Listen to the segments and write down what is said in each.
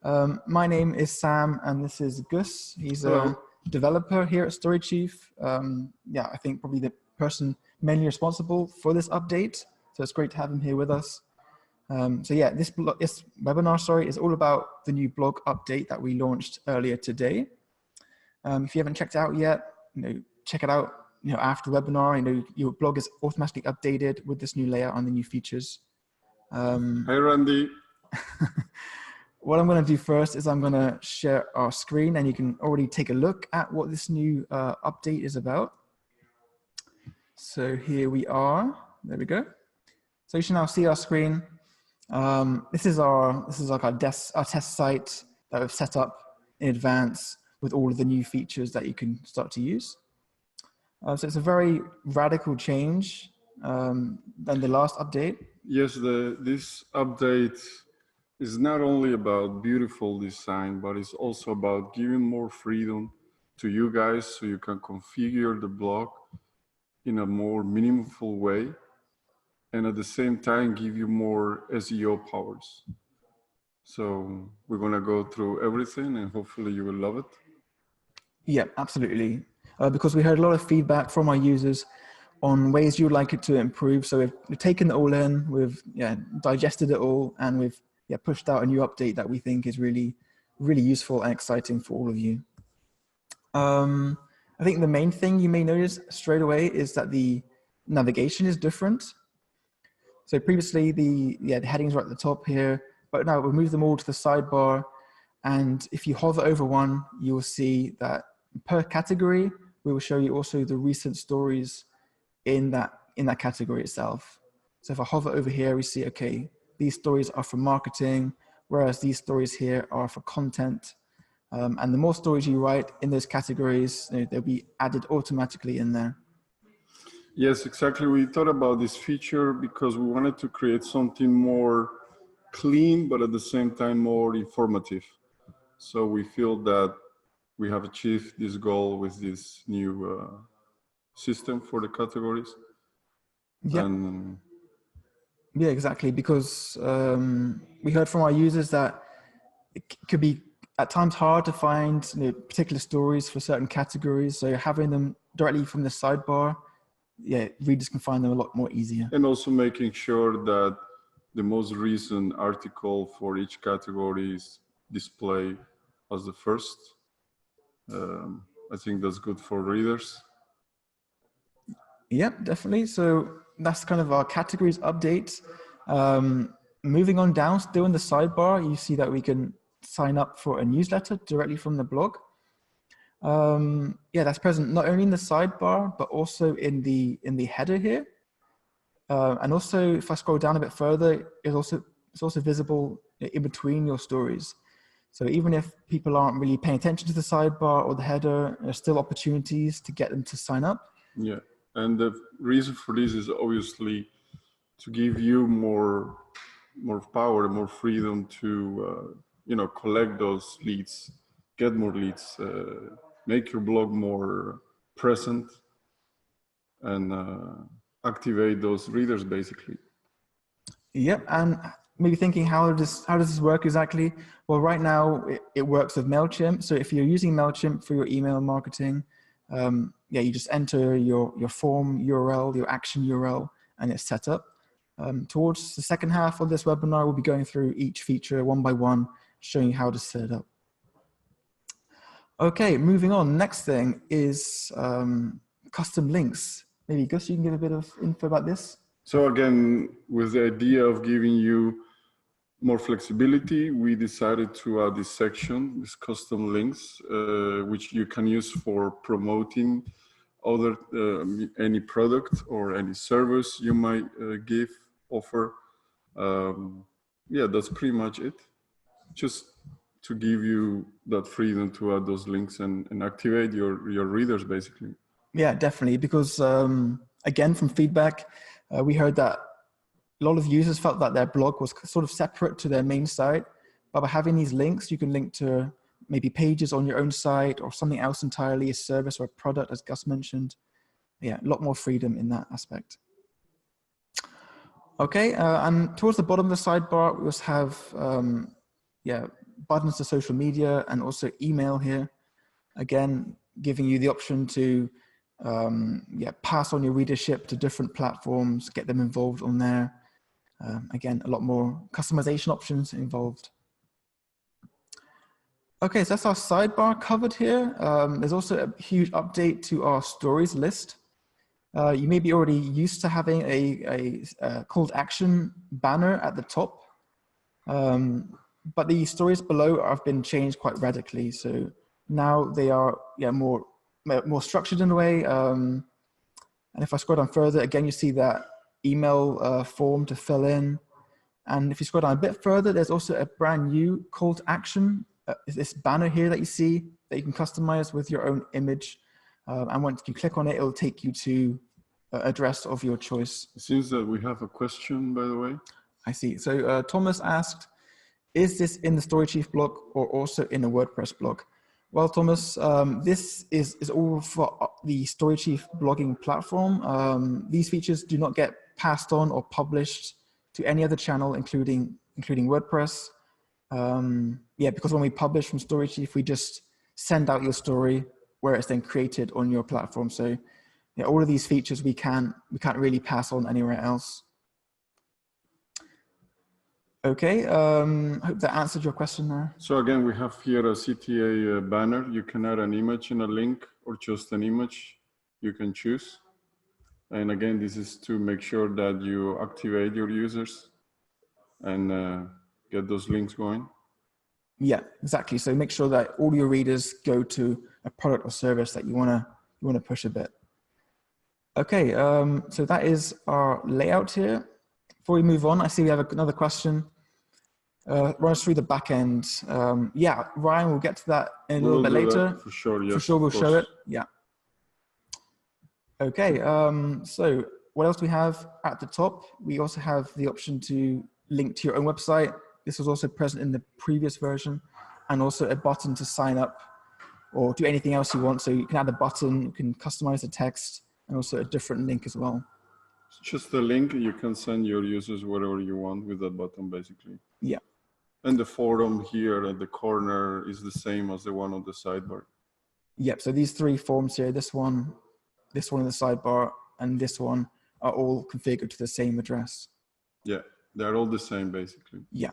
My name is Sam, and this is Gus. He's Hello. a developer here at StoryChief. Yeah, I think probably the person mainly responsible for this update. So it's great to have him here with us. So yeah, this webinar, is all about the new blog update that we launched earlier today. If you haven't checked it out yet, check it out. After the webinar, your blog is automatically updated with this new layout and the new features. Hey, Randy. What I'm going to do first is I'm going to share our screen, and you can already take a look at what this new update is about. So here we are. There we go. So you should now see our screen. This is like our test site that we've set up in advance with all of the new features that you can start to use. So it's a very radical change than the last update. Yes, this update is not only about beautiful design, but it's also about giving more freedom to you guys so you can configure the blog in a more meaningful way, and at the same time give you more SEO powers. So we're going to go through everything, and hopefully you will love it. Yeah, absolutely. Because we heard a lot of feedback from our users on ways you'd like it to improve. So we've taken it all in, we've digested it all, and we've pushed out a new update that we think is really, really useful and exciting for all of you. I think the main thing you may notice straight away is that the navigation is different. So previously the headings were at the top here, but now we'll move them all to the sidebar. And if you hover over one, you will see that per category, we will show you also the recent stories in that category itself. So if I hover over here, we see, okay, these stories are for marketing, whereas these stories here are for content. And the more stories you write in those categories, they'll be added automatically in there. Yes, exactly. We thought about this feature because we wanted to create something more clean, but at the same time more informative. So we feel that we have achieved this goal with this new system for the categories. Yeah. And yeah, exactly. Because we heard from our users that it could be at times hard to find particular stories for certain categories. So having them directly from the sidebar, readers can find them a lot more easier. And also making sure that the most recent article for each category is displayed as the first. I think that's good for readers. Yeah, definitely. So that's kind of our categories update. Moving on down, still in the sidebar, you see that we can sign up for a newsletter directly from the blog. That's present not only in the sidebar, but also in the header here. And also, if I scroll down a bit further, it's also visible in between your stories. So even if people aren't really paying attention to the sidebar or the header, there's still opportunities to get them to sign up. Yeah, and the reason for this is obviously to give you more power, more freedom to collect those leads, get more leads, make your blog more present, and activate those readers basically. Yep, and maybe thinking how does this work exactly? Well, right now it works with MailChimp. So if you're using MailChimp for your email marketing, you just enter your form URL, your action URL, and it's set up. Towards the second half of this webinar, we'll be going through each feature one by one, showing you how to set it up. Okay, moving on. Next thing is custom links. Maybe Gus, you can give a bit of info about this. So again, with the idea of giving you more flexibility, we decided to add this section, this custom links, which you can use for promoting any product or any service you might offer. That's pretty much it. Just to give you that freedom to add those links and activate your readers basically. Yeah, definitely. Because again, from feedback, we heard that a lot of users felt that their blog was sort of separate to their main site. But by having these links, you can link to maybe pages on your own site or something else entirely, a service or a product, as Gus mentioned. Yeah, a lot more freedom in that aspect. Okay, and towards the bottom of the sidebar, we also have buttons to social media and also email here. Again, giving you the option to pass on your readership to different platforms, get them involved on there. Again, a lot more customization options involved. Okay, so that's our sidebar covered here. There's also a huge update to our stories list. You may be already used to having a call to action banner at the top, but the stories below have been changed quite radically. So now they are more structured in a way. And if I scroll down further, again, you see that email form to fill in. And if you scroll down a bit further, there's also a brand new call to action. This banner here that you see that you can customize with your own image. And once you click on it, it'll take you to an address of your choice. It seems that we have a question, by the way. I see. So Thomas asked, is this in the StoryChief blog or also in a WordPress blog? Well, Thomas, this is all for the StoryChief blogging platform. These features do not get passed on or published to any other channel, including WordPress. Because when we publish from StoryChief, we just send out your story where it's then created on your platform. So all of these features we can't really pass on anywhere else. Okay, hope that answered your question there. So again, we have here a CTA banner. You can add an image and a link or just an image you can choose. And again, this is to make sure that you activate your users and get those links going. Yeah, exactly. So make sure that all your readers go to a product or service that you wanna push a bit. Okay, so that is our layout here. Before we move on, I see we have another question. Run us through the back end. Yeah, Ryan, we'll get to that in a little bit later. For sure, yes. For sure, we'll show it. Yeah. Okay, so what else do we have at the top? We also have the option to link to your own website. This was also present in the previous version, and also a button to sign up or do anything else you want. So you can add a button, you can customize the text, and also a different link as well. Just the link, you can send your users whatever you want with that button, basically. Yeah. And the forum here at the corner is the same as the one on the sidebar. Yep, so these three forms here, this one in the sidebar, and this one are all configured to the same address. Yeah, they're all the same, basically. Yeah.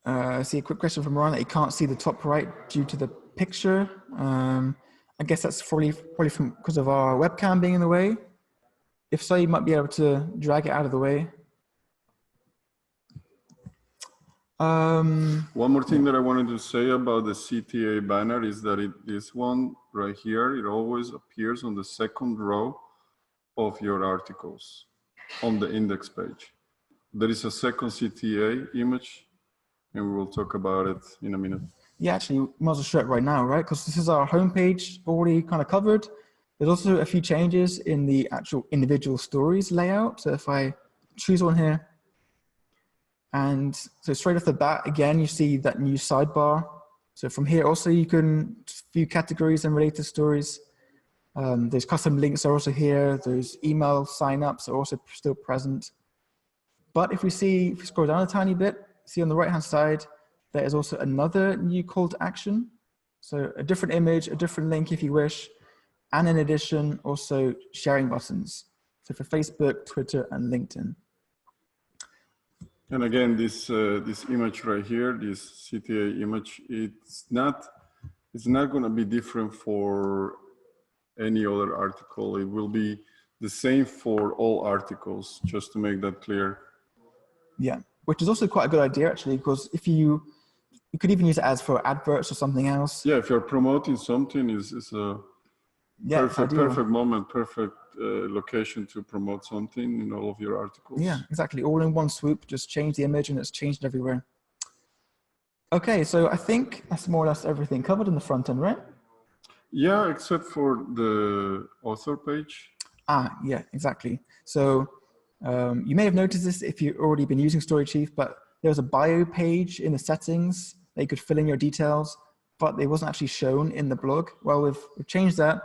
I see a quick question from Ron that you can't see the top right due to the picture. I guess that's probably because of our webcam being in the way. If so, you might be able to drag it out of the way. One more thing that I wanted to say about the CTA banner is that this one right here, it always appears on the second row of your articles on the index page. There is a second CTA image, and we will talk about it in a minute. Yeah, actually, we might as well show it right now, right? Because this is our homepage already kind of covered. There's also a few changes in the actual individual stories layout. So if I choose one here, and so straight off the bat, again, you see that new sidebar. So from here also, you can view categories and related stories. Those custom links are also here. Those email signups are also still present. But if we scroll down a tiny bit, see on the right-hand side, there is also another new call to action. So a different image, a different link if you wish, and in addition, also sharing buttons. So for Facebook, Twitter, and LinkedIn. And again, this image right here, this CTA image, it's not going to be different for any other article. It will be the same for all articles, just to make that clear. Yeah, which is also quite a good idea actually, because if you could even use it as for adverts or something else. Yeah, if you're promoting something, it's a perfect moment, perfect location to promote something in all of your articles. Yeah, exactly. All in one swoop, just change the image and it's changed everywhere. Okay, so I think that's more or less everything covered in the front end, right? Yeah, except for the author page. Yeah, exactly. So you may have noticed this if you've already been using StoryChief, but there's a bio page in the settings that you could fill in your details, but it wasn't actually shown in the blog. Well, we've changed that.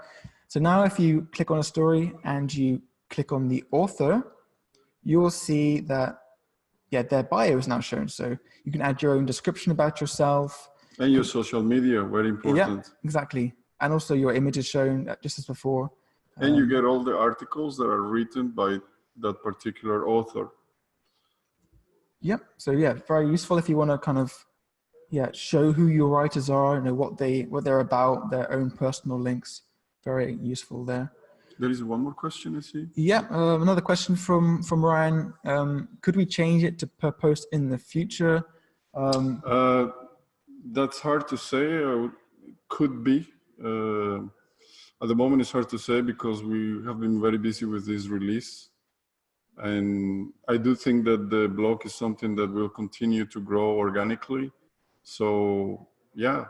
So now if you click on a story and you click on the author, you will see that their bio is now shown. So you can add your own description about yourself. And your social media, very important. Yeah, exactly. And also your image is shown just as before. And you get all the articles that are written by that particular author. Yep. So yeah, very useful if you want to kind of show who your writers are, what they're about, their own personal links. Very useful there. There is one more question, I see. Yeah, another question from Ryan. Could we change it to per post in the future? That's hard to say. Could be. At the moment, it's hard to say because we have been very busy with this release. And I do think that the blog is something that will continue to grow organically. So yeah,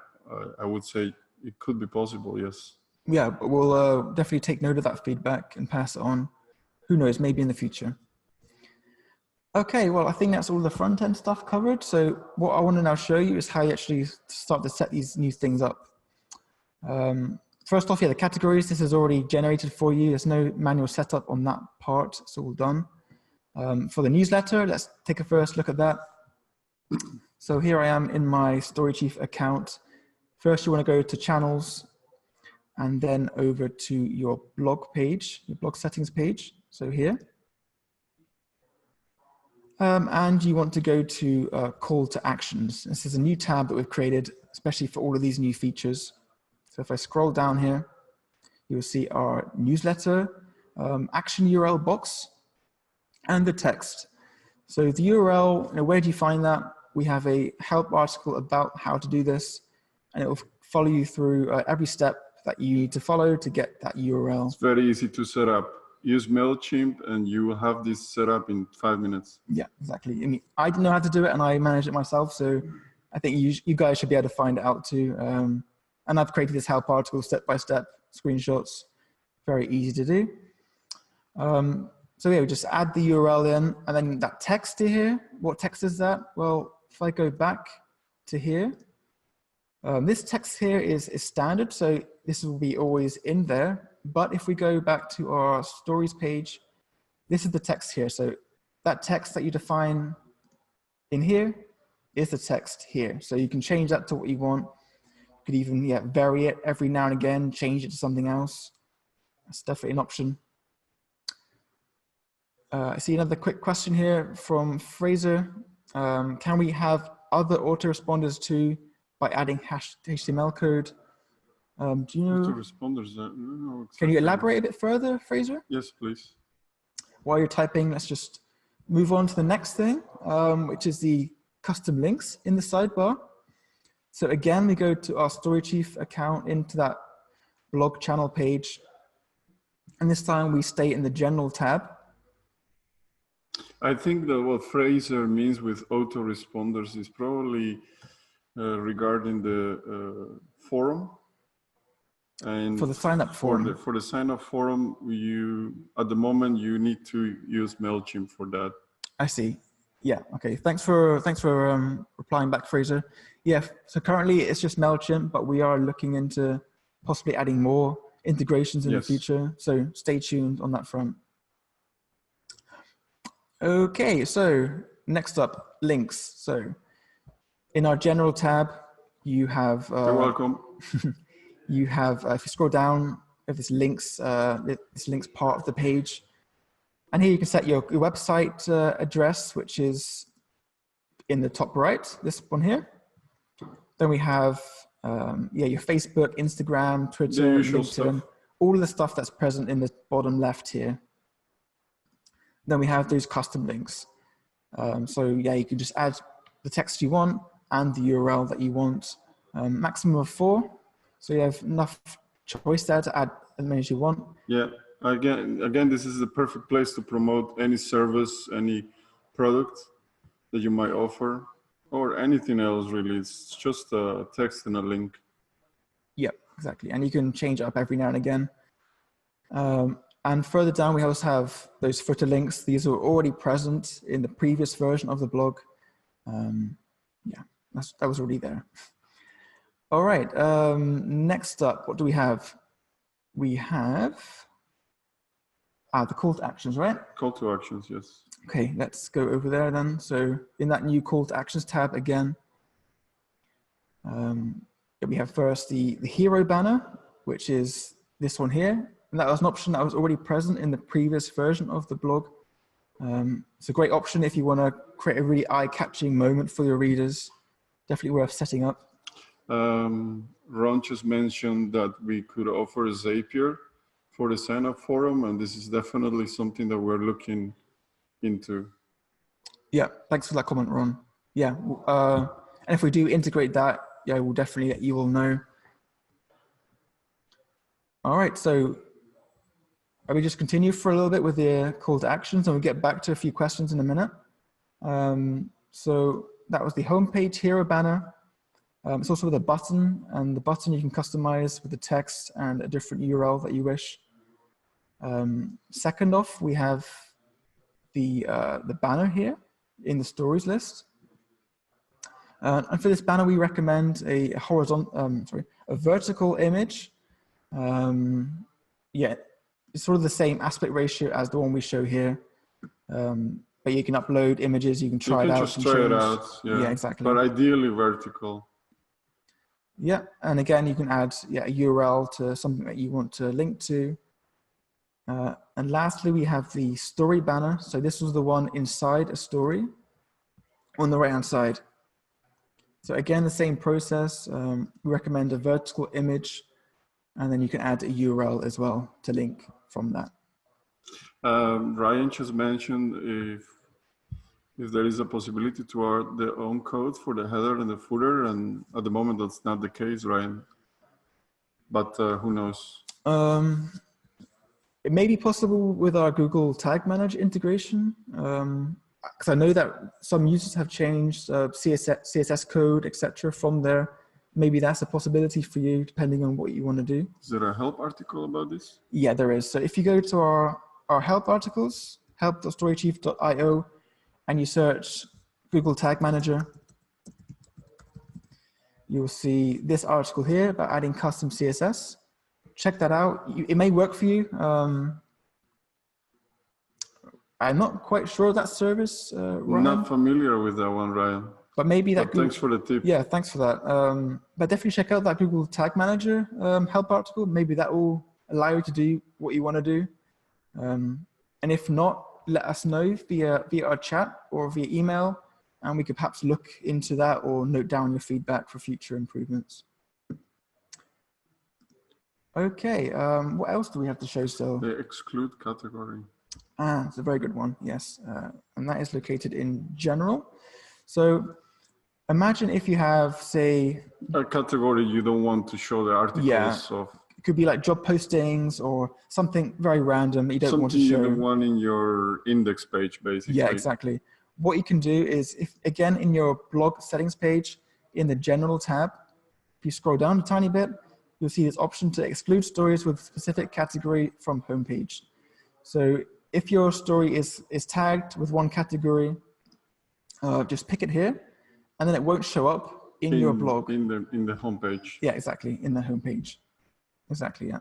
I would say it could be possible, yes. Yeah, but we'll definitely take note of that feedback and pass it on. Who knows, maybe in the future. Okay, well, I think that's all the front end stuff covered. So what I want to now show you is how you actually start to set these new things up. First off, the categories, this is already generated for you. There's no manual setup on that part. It's all done. For the newsletter, let's take a first look at that. So here I am in my StoryChief account. First, you want to go to channels and then over to your blog page, your blog settings page. So here. And you want to go to call to actions. This is a new tab that we've created, especially for all of these new features. So if I scroll down here, you'll see our newsletter, action URL box, and the text. So the URL, where do you find that? We have a help article about how to do this, and it will follow you through every step that you need to follow to get that URL. It's very easy to set up. Use MailChimp and you will have this set up in 5 minutes. Yeah, exactly. I mean, I didn't know how to do it and I managed it myself. So I think you guys should be able to find it out too. And I've created this help article step-by-step screenshots. Very easy to do. So yeah, we just add the URL in and then that text to here. What text is that? Well, if I go back to here, this text here is standard. So this will be always in there. But if we go back to our stories page, this is the text here. So that text that you define in here is the text here. So you can change that to what you want. You could even vary it every now and again, change it to something else. That's definitely an option. I see another quick question here from Fraser. Can we have other autoresponders too by adding HTML code? Do you know? Autoresponders, no, exactly. Can you elaborate a bit further, Fraser? Yes, please. While you're typing, let's just move on to the next thing, which is the custom links in the sidebar. So again, we go to our StoryChief account into that blog channel page. And this time we stay in the general tab. I think that what Fraser means with autoresponders is probably regarding the forum. And for the sign-up forum. For the sign-up forum, at the moment you need to use MailChimp for that. I see. Yeah. Okay. Thanks for replying back, Fraser. Yeah. So currently it's just MailChimp, but we are looking into possibly adding more integrations in the future. So stay tuned on that front. Okay. So next up, links. So in our general tab, you have. You're welcome. You have, if you scroll down, this links part of the page. And here you can set your website address, which is in the top right, this one here. Then we have, your Facebook, Instagram, Twitter, LinkedIn, all of the stuff that's present in the bottom left here. Then we have those custom links. So yeah, you can just add the text you want and the URL that you want, maximum of 4. So you have enough choice there to add as many as you want. Yeah, again, this is the perfect place to promote any service, any product that you might offer, or anything else really. It's just a text and a link. Yeah, exactly. And you can change it up every now and again. And further down, we also have those footer links. These are already present in the previous version of the blog. Yeah, that was already there. All right, next up, what do we have? We have the call to actions, right? Call to actions, yes. Okay, let's go over there then. So in that new call to actions tab again, we have first the hero banner, which is this one here. And that was an option that was already present in the previous version of the blog. It's a great option if you want to create a really eye-catching moment for your readers. Definitely worth setting up. Ron just mentioned that we could offer Zapier for the sign-up forum, and this is definitely something that we're looking into. Yeah, thanks for that comment, Ron. Yeah, and if we do integrate that, yeah, we'll definitely let you all know. All right, so we just continue for a little bit with the call to actions, and we'll get back to a few questions in a minute. So that was the homepage hero banner. It's also with a button, and the button you can customize with the text and a different URL that you wish. Second off, we have the banner here in the stories list. And for this banner, we recommend a vertical image. Yeah, it's sort of the same aspect ratio as the one we show here. But you can upload images, you can try it out. Just try it out, yeah, exactly. But ideally vertical. Yeah, and again, you can add a URL to something that you want to link to. And lastly, we have the story banner. So this was the one inside a story on the right-hand side. So again, the same process. We recommend a vertical image, and then you can add a URL as well to link from that. Ryan just mentioned if there is a possibility to add their own code for the header and the footer, and at the moment that's not the case, Ryan. But who knows? It may be possible with our Google Tag Manager integration, because I know that some users have changed CSS code, etc. from there. Maybe that's a possibility for you, depending on what you want to do. Is there a help article about this? Yeah, there is. So if you go to our help articles, help.storychief.io, and you search Google Tag Manager, you'll see this article here about adding custom CSS. Check that out. It may work for you. I'm not quite sure of that service, Ryan. Not familiar with that one, Ryan. But maybe that. Thanks for the tip. Yeah, thanks for that. But definitely check out that Google Tag Manager help article. Maybe that will allow you to do what you want to do. And if not, let us know via our chat or via email, and we could perhaps look into that or note down your feedback for future improvements. Okay, what else do we have to show still? The exclude category. It's a very good one, yes. And that is located in general. So imagine if you have, say, a category you don't want to show the articles of. It could be like job postings or something very random that you don't want to show. Something you don't want in your index page, basically. Yeah, exactly. What you can do is, if again in your blog settings page, in the general tab, if you scroll down a tiny bit, you'll see this option to exclude stories with specific category from homepage. So if your story is tagged with one category, just pick it here, and then it won't show up in your blog. In the homepage. Yeah, exactly, in the homepage. Exactly, yeah.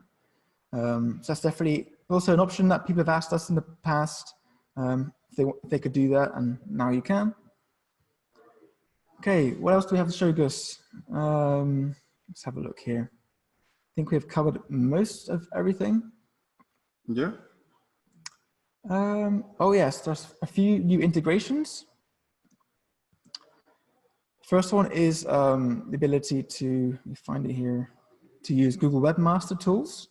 So that's definitely also an option that people have asked us in the past if they could do that, and now you can. Okay, what else do we have to show, Gus? Let's have a look here. I think we've covered most of everything. Yeah. Oh yes, there's a few new integrations. First one is the ability to, let me find it here, to use Google Webmaster Tools.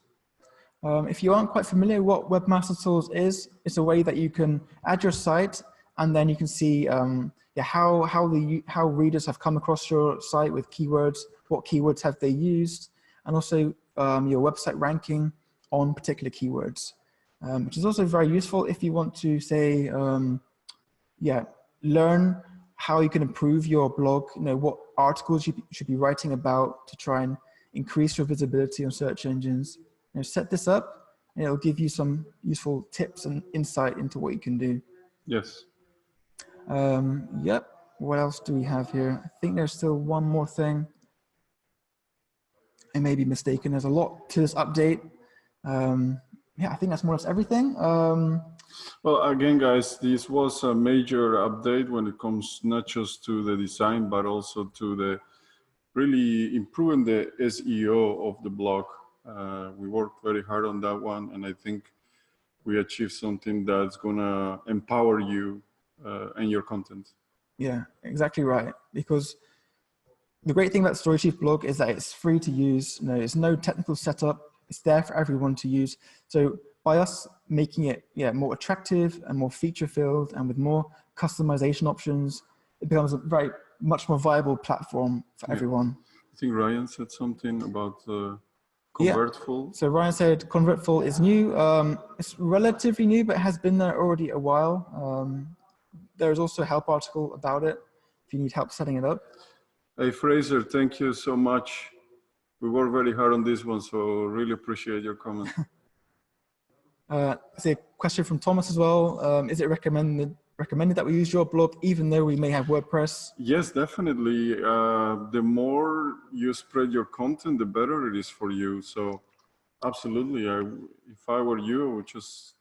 If you aren't quite familiar with what Webmaster Tools is, it's a way that you can add your site, and then you can see how readers have come across your site with keywords, what keywords have they used, and also your website ranking on particular keywords, which is also very useful if you want to say, learn how you can improve your blog, what articles you should be writing about to try and increase your visibility on search engines. Set this up, and it'll give you some useful tips and insight into what you can do. Yes. Yep. What else do we have here? I think there's still one more thing. I may be mistaken. There's a lot to this update. Yeah, I think that's more or less everything. Well, again, guys, this was a major update when it comes not just to the design, but also to the really improving the SEO of the blog. We worked very hard on that one, and I think we achieved something that's gonna empower you and your content. Yeah, exactly right. Because the great thing about StoryChief blog is that it's free to use. You know, it's no technical setup. It's there for everyone to use. So by us making it more attractive and more feature-filled and with more customization options, it becomes a very much more viable platform for everyone. I think Ryan said something about Convertful. Yeah. So Ryan said Convertful is new. It's relatively new, but it has been there already a while. There's also a help article about it if you need help setting it up. Hey, Fraser, thank you so much. We worked very hard on this one, so really appreciate your comment. There's a question from Thomas as well. Is it recommended that we use your blog even though we may have WordPress? Yes, definitely. The more you spread your content, the better it is for you. So absolutely, if I were you, I would just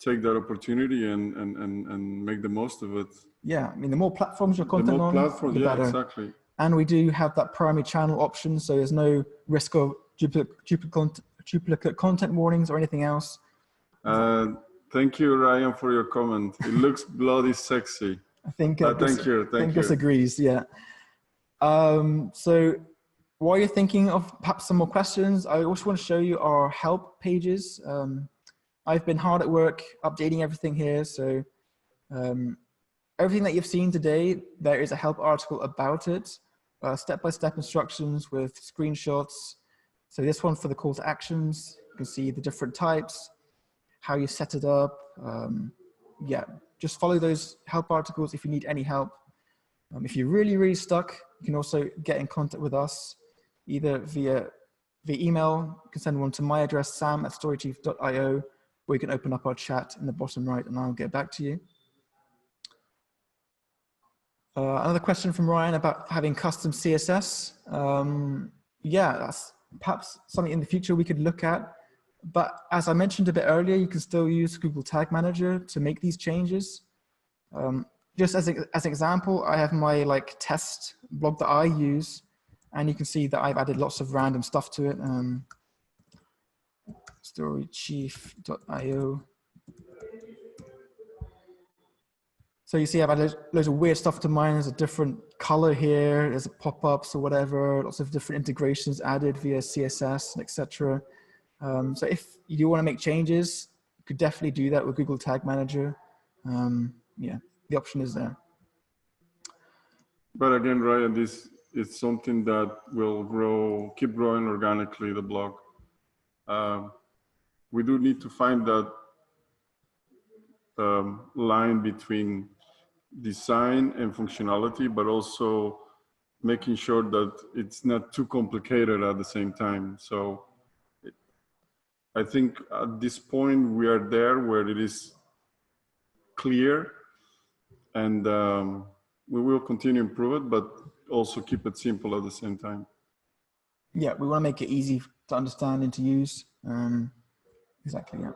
take that opportunity and make the most of it. Yeah, I mean, the more platforms your content on, the better. Exactly. And we do have that primary channel option, so there's no risk of duplicate content warnings or anything else. Thank you, Ryan, for your comment. It looks bloody sexy. I think thank you. Gus agrees, yeah. So while you're thinking of perhaps some more questions, I also want to show you our help pages. I've been hard at work updating everything here. So everything that you've seen today, there is a help article about it, step-by-step instructions with screenshots. So this one for the call to actions, you can see the different types, how you set it up. Yeah, just follow those help articles if you need any help. If you're really stuck, you can also get in contact with us either via email. You can send one to my address, sam@storychief.io, or you can open up our chat in the bottom right and I'll get back to you. Another question from Ryan about having custom CSS. Yeah, that's perhaps something in the future we could look at. But as I mentioned a bit earlier, you can still use Google Tag Manager to make these changes. Just as an example, I have my test blog that I use, and you can see that I've added lots of random stuff to it. StoryChief.io. So you see I've added loads of weird stuff to mine. There's a different color here. There's pop-ups or whatever. Lots of different integrations added via CSS, etc. So if you do want to make changes, you could definitely do that with Google Tag Manager. Yeah, the option is there. But again, Ryan, this is something that will keep growing organically, the blog. We do need to find that line between design and functionality, but also making sure that it's not too complicated at the same time. So I think at this point we are there where it is clear, and we will continue to improve it, but also keep it simple at the same time. Yeah, we want to make it easy to understand and to use. Exactly, yeah.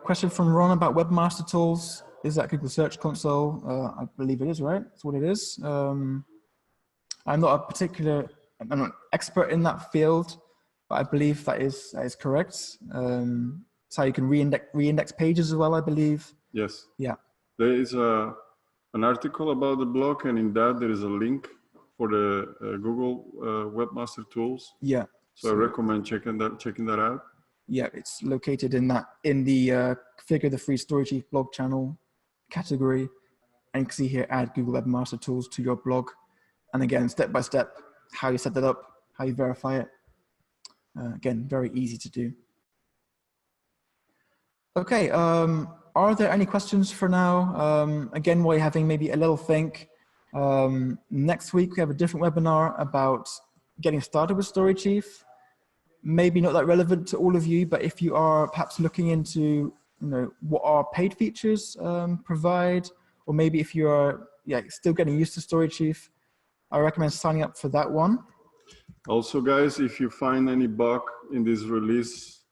Question from Ron about Webmaster Tools. Is that Google Search Console? I believe it is, right? That's what it is. I'm not an expert in that field, but I believe that is correct. It's how you can re-index pages as well, I believe. Yes. Yeah. There is an article about the blog, and in that there is a link for the Google Webmaster Tools. Yeah. So I recommend checking that out. Yeah, it's located in the Configure the Free StoryChief blog channel category. And you can see here, add Google Webmaster Tools to your blog. And again, step by step, how you set that up, how you verify it. Again, very easy to do. Okay, are there any questions for now? Again, while you're having maybe a little think, next week we have a different webinar about getting started with StoryChief. Maybe not that relevant to all of you, but if you are perhaps looking into what our paid features provide, or maybe if you are still getting used to StoryChief, I recommend signing up for that one. Also, guys, if you find any bug in this release,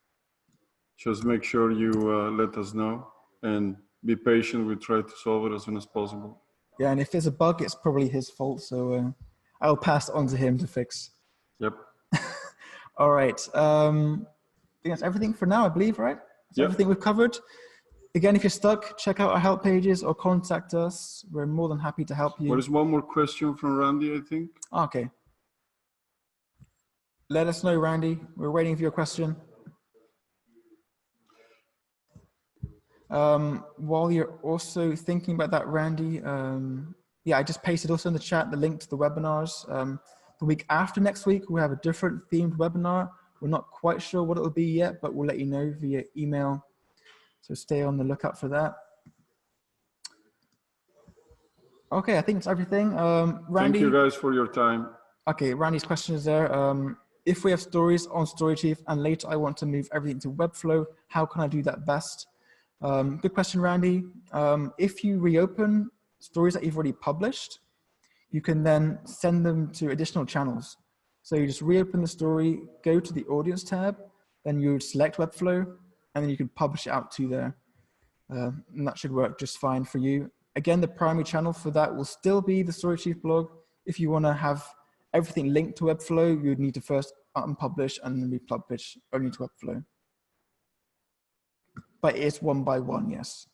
Just make sure you let us know and be patient. We try to solve it as soon as possible. Yeah, and if there's a bug, it's probably his fault. So I'll pass it on to him to fix. Yep. All right. I think that's everything for now, I believe, right? That's everything we've covered. Again, if you're stuck, check out our help pages or contact us. We're more than happy to help you. There's one more question from Randy, I think. Okay. Let us know, Randy. We're waiting for your question. While you're also thinking about that, Randy, yeah, I just pasted also in the chat the link to the webinars. The week after next week, we have a different themed webinar. We're not quite sure what it will be yet, but we'll let you know via email. So stay on the lookout for that. Okay, I think it's everything. Randy, thank you guys for your time. Okay, Randy's question is there. If we have stories on StoryChief and later I want to move everything to Webflow, how can I do that best? Good question, Randy. If you reopen stories that you've already published, you can then send them to additional channels. So you just reopen the story, go to the audience tab, then you would select Webflow, and then you can publish it out to there. And that should work just fine for you. Again, the primary channel for that will still be the StoryChief blog. If you want to have everything linked to Webflow, you would need to first unpublish and then republish only to Webflow. But it's one by one, yes.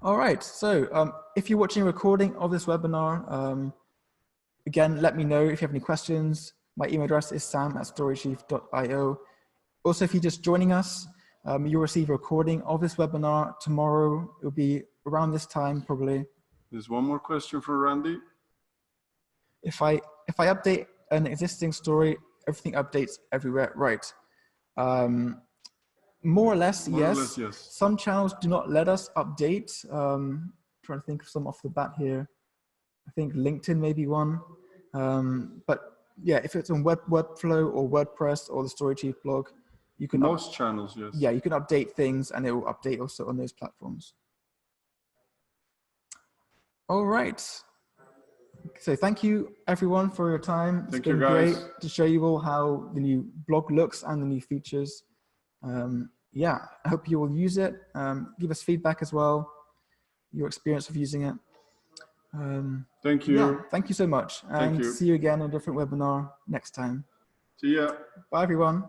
All right, so if you're watching a recording of this webinar, again, let me know if you have any questions. My email address is sam@storychief.io. Also, if you're just joining us, you'll receive a recording of this webinar tomorrow. It'll be around this time, probably. There's one more question for Randy. If I update an existing story, everything updates everywhere, right? More or less, yes. Some channels do not let us update. Trying to think of some off the bat here. I think LinkedIn may be one. But yeah, if it's on Webflow or WordPress or the StoryChief blog, you can most channels, yes. Yeah, you can update things and it will update also on those platforms. All right. So thank you everyone for your time. It's been great to show you all how the new blog looks and the new features. Yeah, I hope you will use it. Give us feedback as well, your experience of using it. Thank you. Yeah, thank you so much. And see you again in a different webinar next time. See ya. Bye everyone.